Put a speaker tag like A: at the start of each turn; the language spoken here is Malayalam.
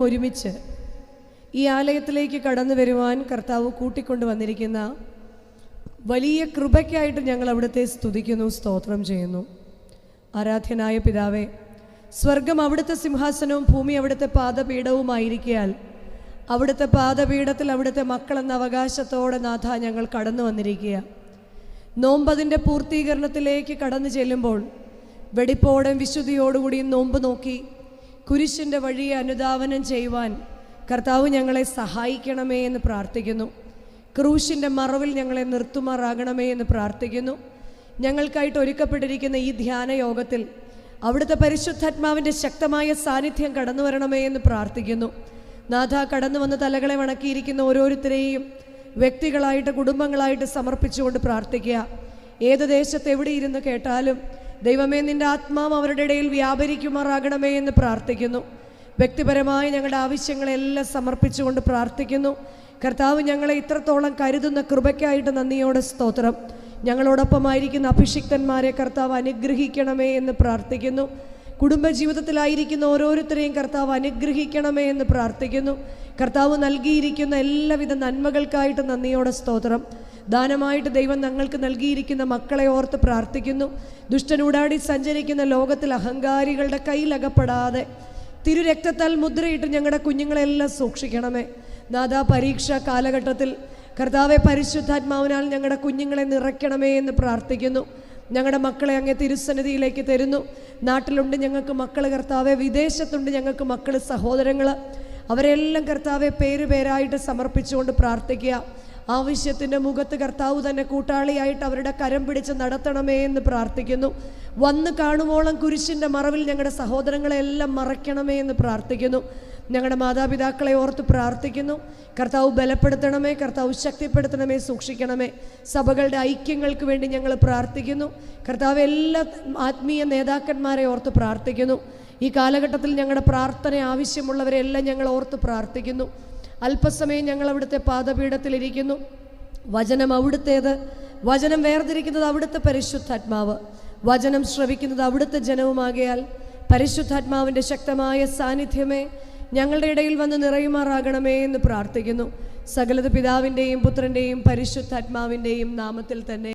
A: ഒരുമിച്ച് ഈ ആലയത്തിലേക്ക് കടന്നു വരുവാൻ കർത്താവ് കൂട്ടിക്കൊണ്ടു വന്നിരിക്കുന്ന വലിയ കൃപയ്ക്കായിട്ട് ഞങ്ങൾ അവിടുത്തെ സ്തുതിക്കുന്നു, സ്തോത്രം ചെയ്യുന്നു. ആരാധ്യനായ പിതാവേ, സ്വർഗം അവിടുത്തെ സിംഹാസനവും ഭൂമി അവിടുത്തെ പാദപീഠവുമായിരിക്കയാൽ അവിടുത്തെ പാദപീഠത്തിൽ അവിടുത്തെ മക്കളെന്ന അവകാശത്തോടെ നാഥ ഞങ്ങൾ കടന്നു വന്നിരിക്കുക. നോമ്പതിൻ്റെ പൂർത്തീകരണത്തിലേക്ക് കടന്നു ചെല്ലുമ്പോൾ വെടിപ്പോടും വിശുദ്ധിയോടുകൂടിയും നോമ്പ് നോക്കി കുരിശിൻ്റെ വഴിയെ അനുധാവനം ചെയ്യുവാൻ കർത്താവ് ഞങ്ങളെ സഹായിക്കണമേ എന്ന് പ്രാർത്ഥിക്കുന്നു. ക്രൂശിൻ്റെ മറവിൽ ഞങ്ങളെ നിർത്തുമാറാകണമേ എന്ന് പ്രാർത്ഥിക്കുന്നു. ഞങ്ങൾക്കായിട്ട് ഒരുക്കപ്പെട്ടിരിക്കുന്ന ഈ ധ്യാന യോഗത്തിൽ അവിടുത്തെ പരിശുദ്ധാത്മാവിൻ്റെ ശക്തമായ സാന്നിധ്യം കടന്നു വരണമേ എന്ന് പ്രാർത്ഥിക്കുന്നു. നാഥ, കടന്നു വന്ന് തലകളെ വണക്കിയിരിക്കുന്ന ഓരോരുത്തരെയും വ്യക്തികളായിട്ട് കുടുംബങ്ങളായിട്ട് സമർപ്പിച്ചുകൊണ്ട് പ്രാർത്ഥിക്കുക. ഏത് ദേശത്ത് എവിടെ ഇരുന്ന് കേട്ടാലും ദൈവമേ, നിൻ്റെ ആത്മാവ് അവരുടെ ഇടയിൽ വ്യാപരിക്കുമാറാകണമേ എന്ന് പ്രാർത്ഥിക്കുന്നു. വ്യക്തിപരമായി ഞങ്ങളുടെ ആവശ്യങ്ങളെല്ലാം സമർപ്പിച്ചുകൊണ്ട് പ്രാർത്ഥിക്കുന്നു. കർത്താവ് ഞങ്ങളെ ഇത്രത്തോളം കരുതുന്ന കൃപയ്ക്കായിട്ട് നന്ദിയോടെ സ്തോത്രം. ഞങ്ങളോടൊപ്പമായിരിക്കുന്ന അഭിഷിക്തന്മാരെ കർത്താവ് അനുഗ്രഹിക്കണമേ എന്ന് പ്രാർത്ഥിക്കുന്നു. കുടുംബജീവിതത്തിലായിരിക്കുന്ന ഓരോരുത്തരെയും കർത്താവ് അനുഗ്രഹിക്കണമേ എന്ന് പ്രാർത്ഥിക്കുന്നു. കർത്താവ് നൽകിയിരിക്കുന്ന എല്ലാവിധ നന്മകൾക്കായിട്ട് നന്ദിയോടെ സ്തോത്രം. ദാനമായിട്ട് ദൈവം ഞങ്ങൾക്ക് നൽകിയിരിക്കുന്ന മക്കളെ ഓർത്ത് പ്രാർത്ഥിക്കുന്നു. ദുഷ്ടനൂടാടി സഞ്ചരിക്കുന്ന ലോകത്തിൽ അഹങ്കാരികളുടെ കയ്യിലകപ്പെടാതെ തിരുരക്തത്താൽ മുദ്രയിട്ട് ഞങ്ങളുടെ കുഞ്ഞുങ്ങളെല്ലാം സൂക്ഷിക്കണമേ. നാഥ, പരീക്ഷാ കാലഘട്ടത്തിൽ കർത്താവെ പരിശുദ്ധാത്മാവിനാൽ ഞങ്ങളുടെ കുഞ്ഞുങ്ങളെ നിറയ്ക്കണമേ എന്ന് പ്രാർത്ഥിക്കുന്നു. ഞങ്ങളുടെ മക്കളെ അങ്ങേ തിരുസന്നിധിയിലേക്ക് തരുന്നു. നാട്ടിലുണ്ട് ഞങ്ങൾക്ക് മക്കൾ കർത്താവെ, വിദേശത്തുണ്ട് ഞങ്ങൾക്ക് മക്കൾ, സഹോദരങ്ങൾ, അവരെല്ലാം കർത്താവെ പേരായിട്ട് സമർപ്പിച്ചുകൊണ്ട് പ്രാർത്ഥിക്കുക. ആവശ്യത്തിൻ്റെ മുഖത്ത് കർത്താവ് തന്നെ കൂട്ടാളിയായിട്ട് അവരുടെ കരം പിടിച്ച് നടത്തണമേ എന്ന് പ്രാർത്ഥിക്കുന്നു. വന്ന് കാണുവോളം കുരിശിൻ്റെ മറവിൽ ഞങ്ങളുടെ സഹോദരങ്ങളെല്ലാം മറയ്ക്കണമേ എന്ന് പ്രാർത്ഥിക്കുന്നു. ഞങ്ങളുടെ മാതാപിതാക്കളെ ഓർത്ത് പ്രാർത്ഥിക്കുന്നു. കർത്താവ് ബലപ്പെടുത്തണമേ, കർത്താവ് ശക്തിപ്പെടുത്തണമേ, സൂക്ഷിക്കണമേ. സഭകളുടെ ഐക്യങ്ങൾക്ക് വേണ്ടി ഞങ്ങൾ പ്രാർത്ഥിക്കുന്നു. കർത്താവ് എല്ലാ ആത്മീയ നേതാക്കന്മാരെ ഓർത്ത് പ്രാർത്ഥിക്കുന്നു. ഈ കാലഘട്ടത്തിൽ ഞങ്ങളുടെ പ്രാർത്ഥന ആവശ്യമുള്ളവരെല്ലാം ഞങ്ങൾ ഓർത്ത് പ്രാർത്ഥിക്കുന്നു. അല്പസമയം ഞങ്ങൾ അവിടുത്തെ പാദപീഠത്തിലിരിക്കുന്നു. വചനം അവിടുത്തേത്, വചനം വേർതിരിക്കുന്നത് അവിടുത്തെ പരിശുദ്ധാത്മാവ്, വചനം ശ്രവിക്കുന്നത് അവിടുത്തെ ജനവുമാകയാൽ പരിശുദ്ധാത്മാവിൻ്റെ ശക്തമായ സാന്നിധ്യമേ ഞങ്ങളുടെ ഇടയിൽ വന്ന് നിറയുമാറാകണമേ എന്ന് പ്രാർത്ഥിക്കുന്നു. സകലത് പിതാവിൻ്റെയും പുത്രൻ്റെയും പരിശുദ്ധാത്മാവിൻ്റെയും നാമത്തിൽ തന്നെ.